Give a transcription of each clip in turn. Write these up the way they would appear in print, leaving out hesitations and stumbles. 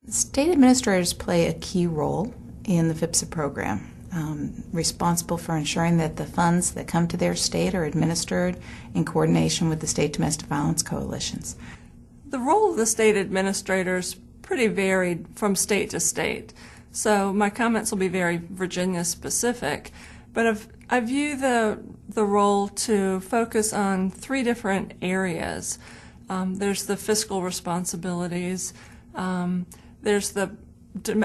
State administrators play a key role in the FIPSA program, responsible for ensuring that the funds that come to their state are administered in coordination with the state domestic violence coalitions. The role of the state administrator is pretty varied from state to state, so my comments will be very Virginia specific, but I view the role to focus on three different areas. There's the fiscal responsibilities, there's the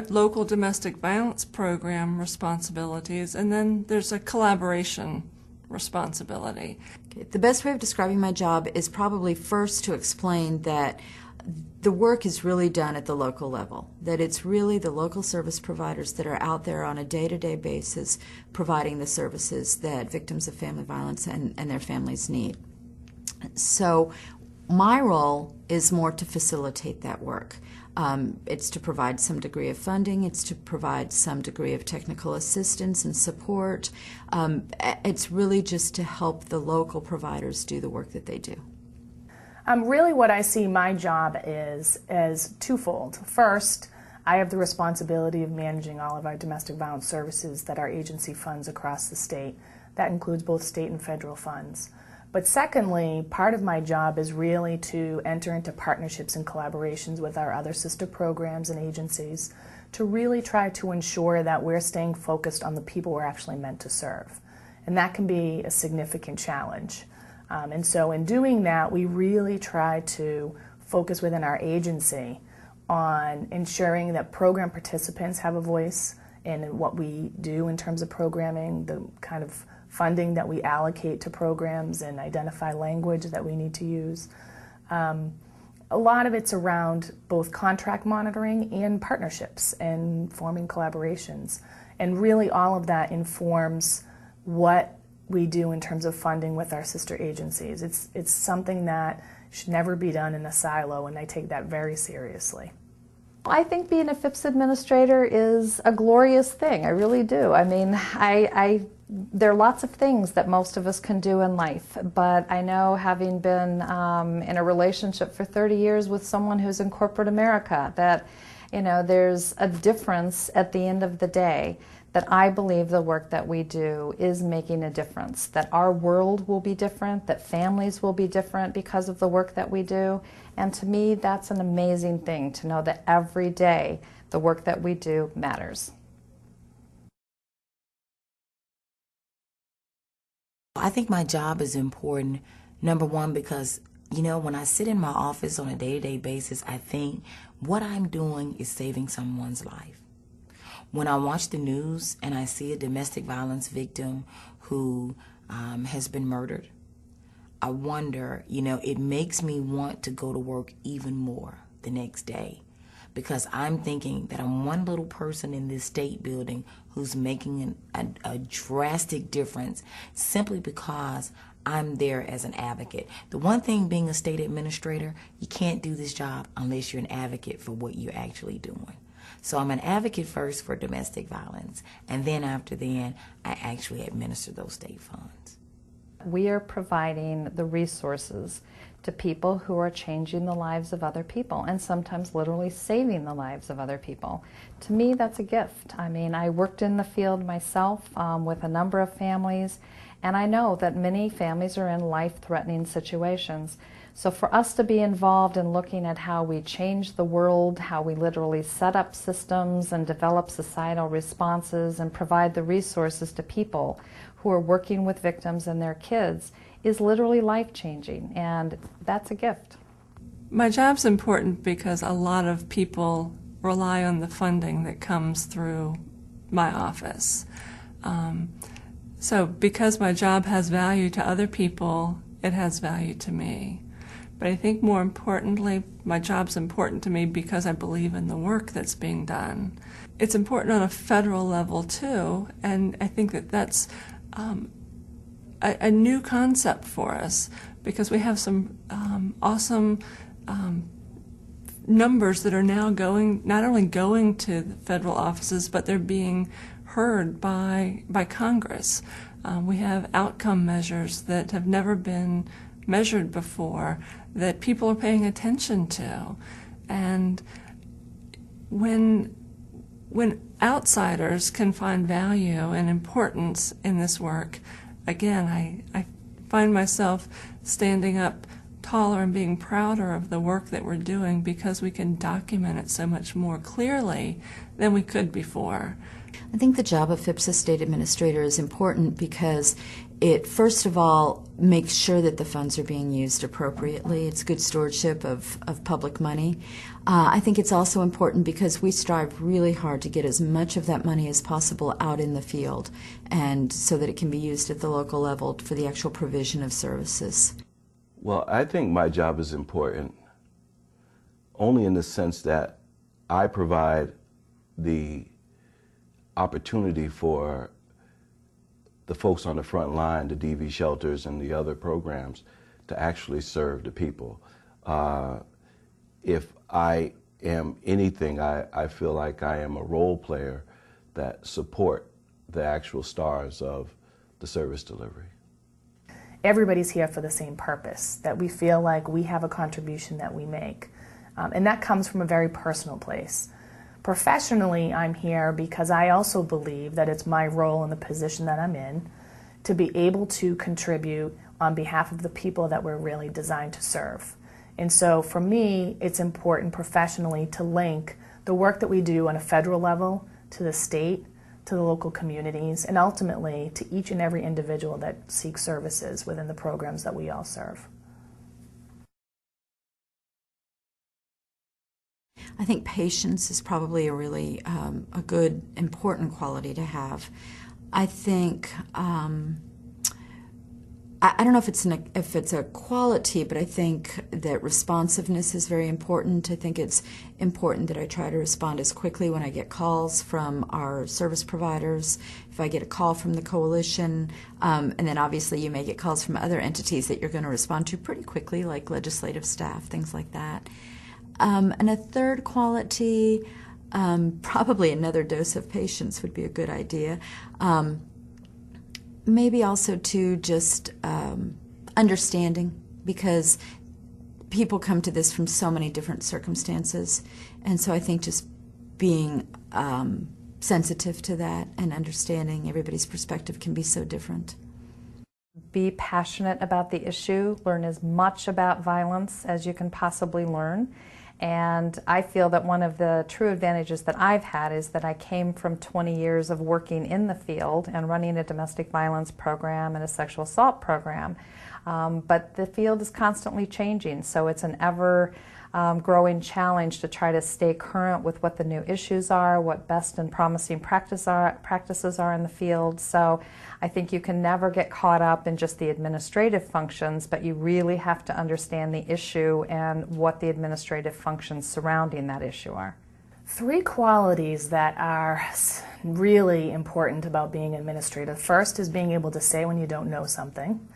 local domestic violence program responsibilities, and then there's a collaboration responsibility. The best way of describing my job is probably first to explain that the work is really done at the local level, that it's really the local service providers that are out there on a day-to-day basis providing the services that victims of family violence and their families need. So my role is more to facilitate that work. It's to provide some degree of funding, it's to provide some degree of technical assistance and support. It's really just to help the local providers do the work that they do. Really what I see my job is as twofold. First, I have the responsibility of managing all of our domestic violence services that our agency funds across the state. That includes both state and federal funds. But secondly, part of my job is really to enter into partnerships and collaborations with our other sister programs and agencies to really try to ensure that we're staying focused on the people we're actually meant to serve. And that can be a significant challenge. And so in doing that, we really try to focus within our agency on ensuring that program participants have a voice in what we do in terms of programming, the kind of funding that we allocate to programs, and identify language that we need to use. A lot of it's around both contract monitoring and partnerships and forming collaborations. And really all of that informs what we do in terms of funding with our sister agencies. It's something that should never be done in a silo, and I take that very seriously. I think being a FIPS administrator is a glorious thing. I really do. I mean, there are lots of things that most of us can do in life, but I know, having been in a relationship for 30 years with someone who's in corporate America, that there's a difference at the end of the day, that I believe the work that we do is making a difference, that our world will be different, that families will be different because of the work that we do. And to me, that's an amazing thing, to know that every day the work that we do matters. I think my job is important, number one, because when I sit in my office on a day-to-day basis, I think what I'm doing is saving someone's life. When I watch the news and I see a domestic violence victim who has been murdered, I wonder, it makes me want to go to work even more the next day, because I'm thinking that I'm one little person in this state building who's making a drastic difference simply because I'm there as an advocate. The one thing being a state administrator, you can't do this job unless you're an advocate for what you're actually doing. So I'm an advocate first for domestic violence, and then after then, I actually administer those state funds. We are providing the resources to people who are changing the lives of other people, and sometimes literally saving the lives of other people. To me, that's a gift. I mean, I worked in the field myself with a number of families, and I know that many families are in life-threatening situations. So for us to be involved in looking at how we change the world, how we literally set up systems and develop societal responses and provide the resources to people who are working with victims and their kids, is literally life-changing, and that's a gift. My job's important because a lot of people rely on the funding that comes through my office. So because my job has value to other people, it has value to me. But I think more importantly, my job's important to me because I believe in the work that's being done. It's important on a federal level too, and I think that that's a new concept for us, because we have some awesome numbers that are now not only going to the federal offices, but they're being heard by Congress. We have outcome measures that have never been measured before that people are paying attention to. And when outsiders can find value and importance in this work, again, I find myself standing up taller and being prouder of the work that we're doing because we can document it so much more clearly than we could before. I think the job of FIPSA State Administrator is important because it, first of all, makes sure that the funds are being used appropriately. It's good stewardship of public money. I think it's also important because we strive really hard to get as much of that money as possible out in the field, and so that it can be used at the local level for the actual provision of services. Well, I think my job is important only in the sense that I provide the opportunity for the folks on the front line, the DV shelters and the other programs, to actually serve the people. If I am anything, I feel like I am a role player that support the actual stars of the service delivery. Everybody's here for the same purpose, that we feel like we have a contribution that we make. And that comes from a very personal place. Professionally, I'm here because I also believe that it's my role in the position that I'm in to be able to contribute on behalf of the people that we're really designed to serve. And so for me, it's important professionally to link the work that we do on a federal level to the state, to the local communities, and ultimately to each and every individual that seeks services within the programs that we all serve. I think patience is probably a really a good, important quality to have. I think I don't know if it's a quality, but I think that responsiveness is very important. I think it's important that I try to respond as quickly when I get calls from our service providers. If I get a call from the coalition, and then obviously you may get calls from other entities that you're going to respond to pretty quickly, like legislative staff, things like that. And a third quality, probably another dose of patience would be a good idea. Maybe also too just understanding, because people come to this from so many different circumstances, and so I think just being sensitive to that and understanding everybody's perspective can be so different. Be passionate about the issue, learn as much about violence as you can possibly learn. And I feel that one of the true advantages that I've had is that I came from 20 years of working in the field and running a domestic violence program and a sexual assault program. But the field is constantly changing, so it's an ever growing challenge to try to stay current with what the new issues are, what best and promising practices are in the field. So I think you can never get caught up in just the administrative functions, but you really have to understand the issue and what the administrative functions surrounding that issue are. Three qualities that are really important about being administrative. First is being able to say when you don't know something.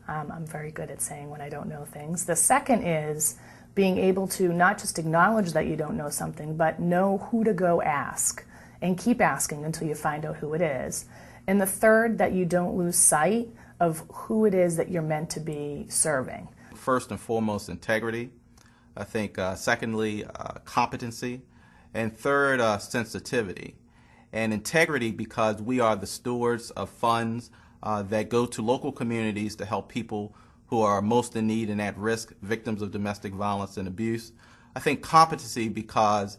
I'm very good at saying when I don't know things. The second is being able to not just acknowledge that you don't know something, but know who to go ask and keep asking until you find out who it is. And the third, that you don't lose sight of who it is that you're meant to be serving. First and foremost, integrity. I think secondly, competency. And third, sensitivity. And integrity because we are the stewards of funds that go to local communities to help people who are most in need and at risk, victims of domestic violence and abuse. I think competency because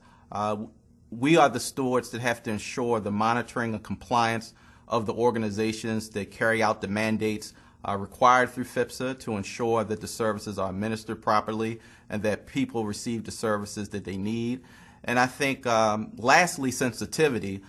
we are the stewards that have to ensure the monitoring and compliance of the organizations that carry out the mandates required through FIPSA to ensure that the services are administered properly and that people receive the services that they need. And I think lastly, sensitivity,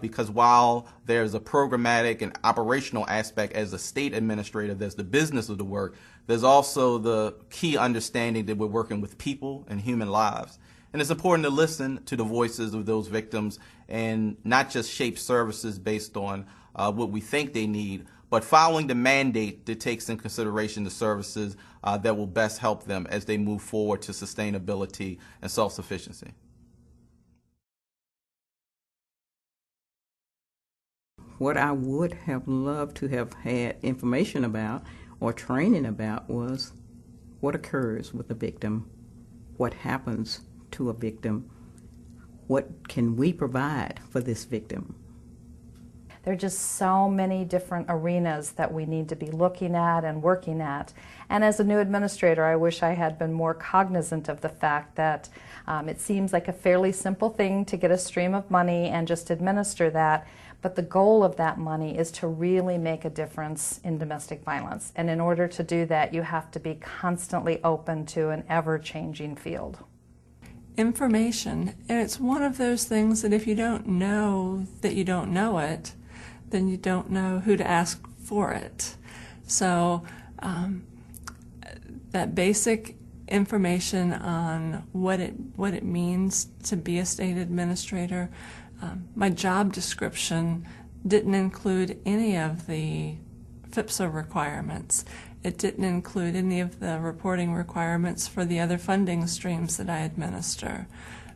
because while there's a programmatic and operational aspect as a state administrator, there's the business of the work, there's also the key understanding that we're working with people and human lives. And it's important to listen to the voices of those victims and not just shape services based on what we think they need, but following the mandate that takes in consideration the services that will best help them as they move forward to sustainability and self-sufficiency. What I would have loved to have had information about or training about was what occurs with a victim, what happens to a victim, what can we provide for this victim? There are just so many different arenas that we need to be looking at and working at. And as a new administrator, I wish I had been more cognizant of the fact that it seems like a fairly simple thing to get a stream of money and just administer that, but the goal of that money is to really make a difference in domestic violence. And in order to do that, you have to be constantly open to an ever-changing field. Information, and it's one of those things that if you don't know that you don't know it, then you don't know who to ask for it. So that basic information on what it means to be a state administrator. My job description didn't include any of the FIPSA requirements. It didn't include any of the reporting requirements for the other funding streams that I administer.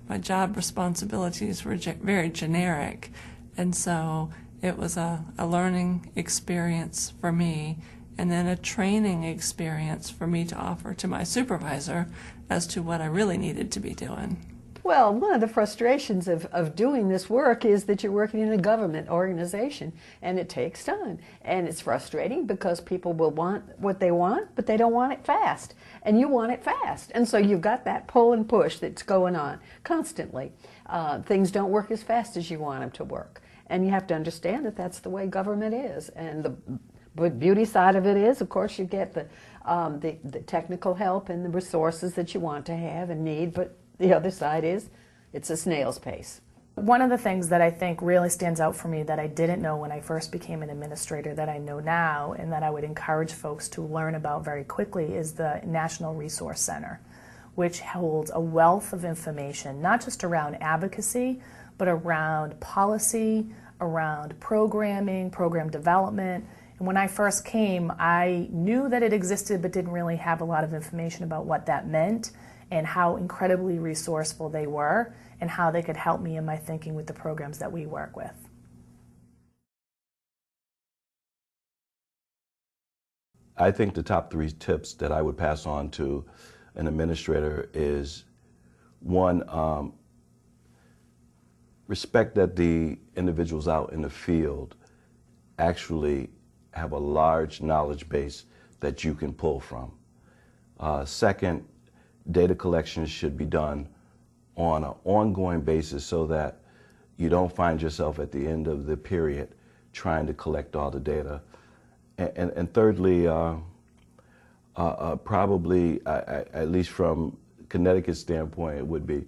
My job responsibilities were very generic, and so it was a learning experience for me, and then a training experience for me to offer to my supervisor as to what I really needed to be doing. Well, one of the frustrations of doing this work is that you're working in a government organization, and it takes time. And it's frustrating because people will want what they want, but they don't want it fast. And you want it fast. And so you've got that pull and push that's going on constantly. Things don't work as fast as you want them to work. And you have to understand that that's the way government is. And the beauty side of it is, of course, you get the technical help and the resources that you want to have and need, but the other side is it's a snail's pace. One of the things that I think really stands out for me that I didn't know when I first became an administrator that I know now and that I would encourage folks to learn about very quickly is the National Resource Center, which holds a wealth of information, not just around advocacy, but around policy, around programming, program development. And when I first came, I knew that it existed but didn't really have a lot of information about what that meant and how incredibly resourceful they were and how they could help me in my thinking with the programs that we work with. I think the top 3 tips that I would pass on to an administrator is, one, respect that the individuals out in the field actually have a large knowledge base that you can pull from. Second, data collection should be done on an ongoing basis so that you don't find yourself at the end of the period trying to collect all the data. And thirdly, probably, at least from Connecticut's standpoint, it would be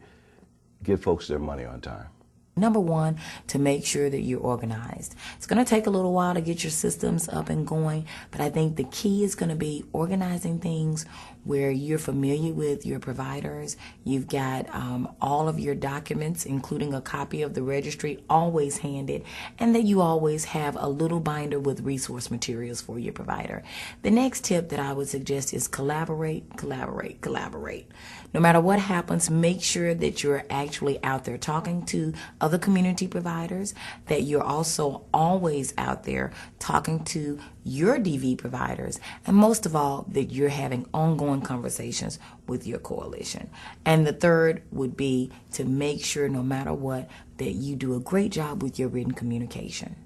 give folks their money on time. Number one, to make sure that you're organized. It's going to take a little while to get your systems up and going, but I think the key is going to be organizing things where you're familiar with your providers. You've got all of your documents, including a copy of the registry, always handed, and that you always have a little binder with resource materials for your provider. The next tip that I would suggest is collaborate, collaborate, collaborate. No matter what happens, make sure that you're actually out there talking to other community providers, that you're also always out there talking to your DV providers, and most of all, that you're having ongoing conversations with your coalition. And the third would be to make sure, no matter what, that you do a great job with your written communication.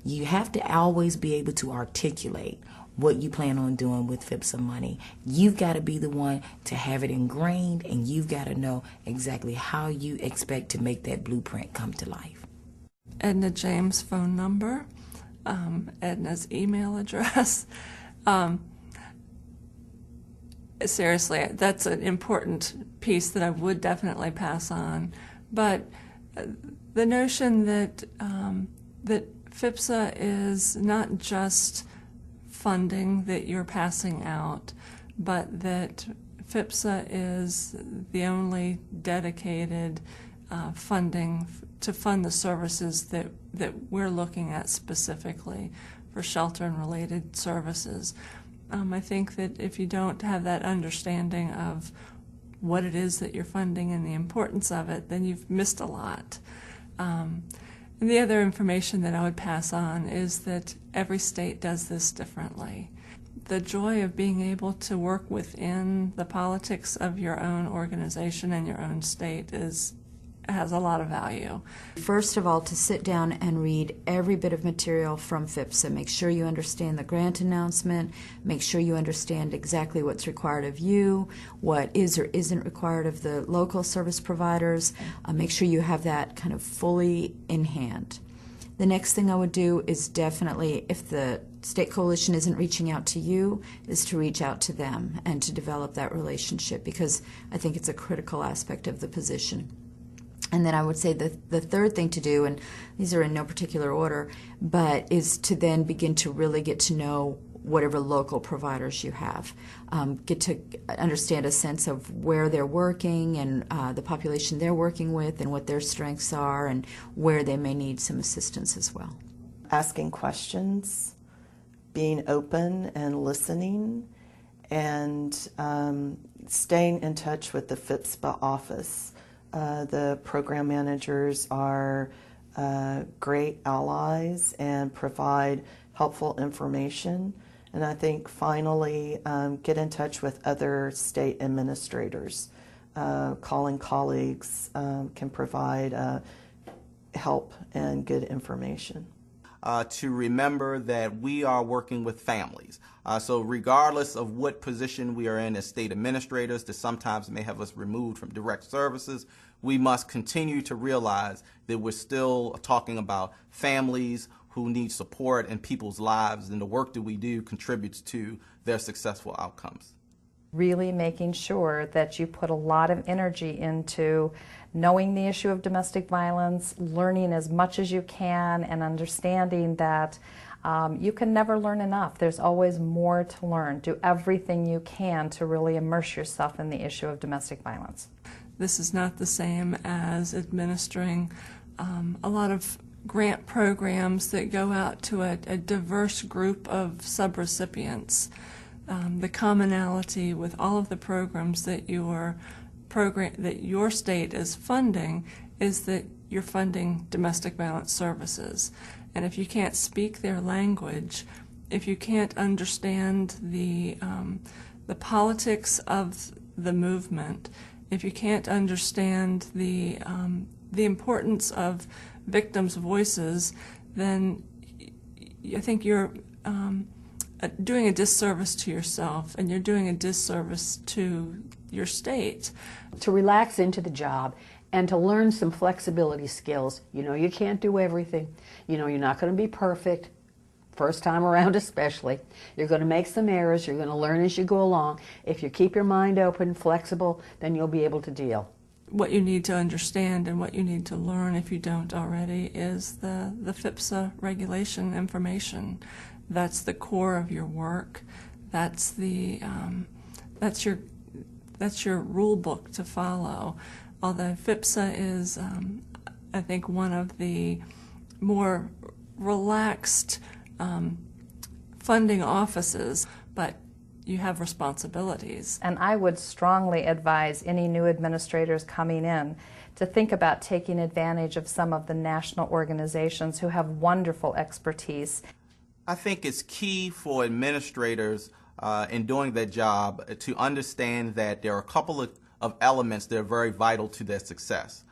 You have to always be able to articulate what you plan on doing with FIPSA money. You've got to be the one to have it ingrained, and you've got to know exactly how you expect to make that blueprint come to life. Edna James' phone number, Edna's email address. Seriously, that's an important piece that I would definitely pass on. But the notion that that FIPSA is not just funding that you're passing out, but that FIPSA is the only dedicated funding to fund the services that we're looking at specifically for shelter and related services. I think that if you don't have that understanding of what it is that you're funding and the importance of it, then you've missed a lot. And the other information that I would pass on is that every state does this differently. The joy of being able to work within the politics of your own organization and your own state is has a lot of value. First of all, to sit down and read every bit of material from FIPSA. Make sure you understand the grant announcement. Make sure you understand exactly what's required of you, what is or isn't required of the local service providers. Make sure you have that kind of fully in hand. The next thing I would do is definitely, if the state coalition isn't reaching out to you, is to reach out to them and to develop that relationship, because I think it's a critical aspect of the position. And then I would say the third thing to do, and these are in no particular order, but is to then begin to really get to know whatever local providers you have. Get to understand a sense of where they're working and the population they're working with and what their strengths are and where they may need some assistance as well. Asking questions, being open and listening, and staying in touch with the FIPSA office. The program managers are great allies and provide helpful information. And I think finally, get in touch with other state administrators. Calling colleagues can provide help and good information. To remember that we are working with families. So regardless of what position we are in as state administrators that sometimes may have us removed from direct services, we must continue to realize that we're still talking about families who need support in people's lives, and the work that we do contributes to their successful outcomes. Really making sure that you put a lot of energy into knowing the issue of domestic violence, learning as much as you can, and understanding that you can never learn enough. There's always more to learn. Do everything you can to really immerse yourself in the issue of domestic violence. This is not the same as administering a lot of grant programs that go out to a diverse group of subrecipients. The commonality with all of the programs that your state is funding is that you're funding domestic violence services. And if you can't speak their language, if you can't understand the politics of the movement, if you can't understand the importance of victims' voices, then I think you're doing a disservice to yourself, and you're doing a disservice to your state. To relax into the job and to learn some flexibility skills. You know, you can't do everything. You know, you're not going to be perfect, first time around especially. You're going to make some errors. You're going to learn as you go along. If you keep your mind open, flexible, then you'll be able to deal. What you need to understand and what you need to learn, if you don't already, is the FIPSA regulation information. That's the core of your work. That's your rule book to follow. Although FIPSA is, I think, one of the more relaxed funding offices, but you have responsibilities. And I would strongly advise any new administrators coming in to think about taking advantage of some of the national organizations who have wonderful expertise. I think it's key for administrators in doing their job to understand that there are a couple of elements that are very vital to their success.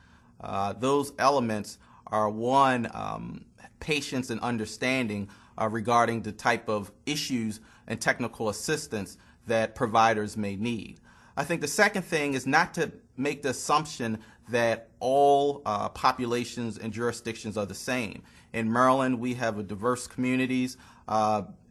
Those elements are, one, patience and understanding regarding the type of issues and technical assistance that providers may need. I think the second thing is not to make the assumption that all populations and jurisdictions are the same. In Maryland, we have a diverse communities,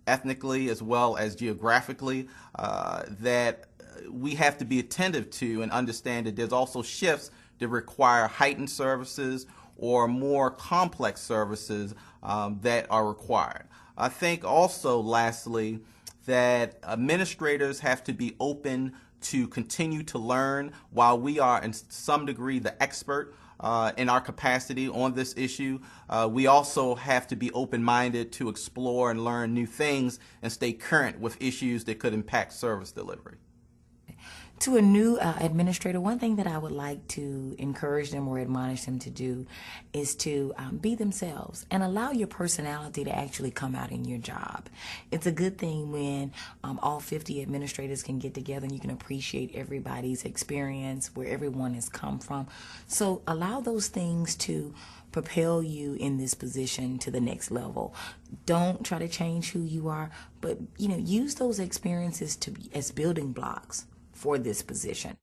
ethnically as well as geographically, that we have to be attentive to and understand that there's also shifts that require heightened services or more complex services that are required. I think also, lastly, that administrators have to be open to continue to learn. While we are in some degree the expert in our capacity on this issue, we also have to be open-minded to explore and learn new things and stay current with issues that could impact service delivery. To a new administrator, one thing that I would like to encourage them or admonish them to do is to be themselves and allow your personality to actually come out in your job. It's a good thing when all 50 administrators can get together and you can appreciate everybody's experience, where everyone has come from. So allow those things to propel you in this position to the next level. Don't try to change who you are, but use those experiences as building blocks for this position.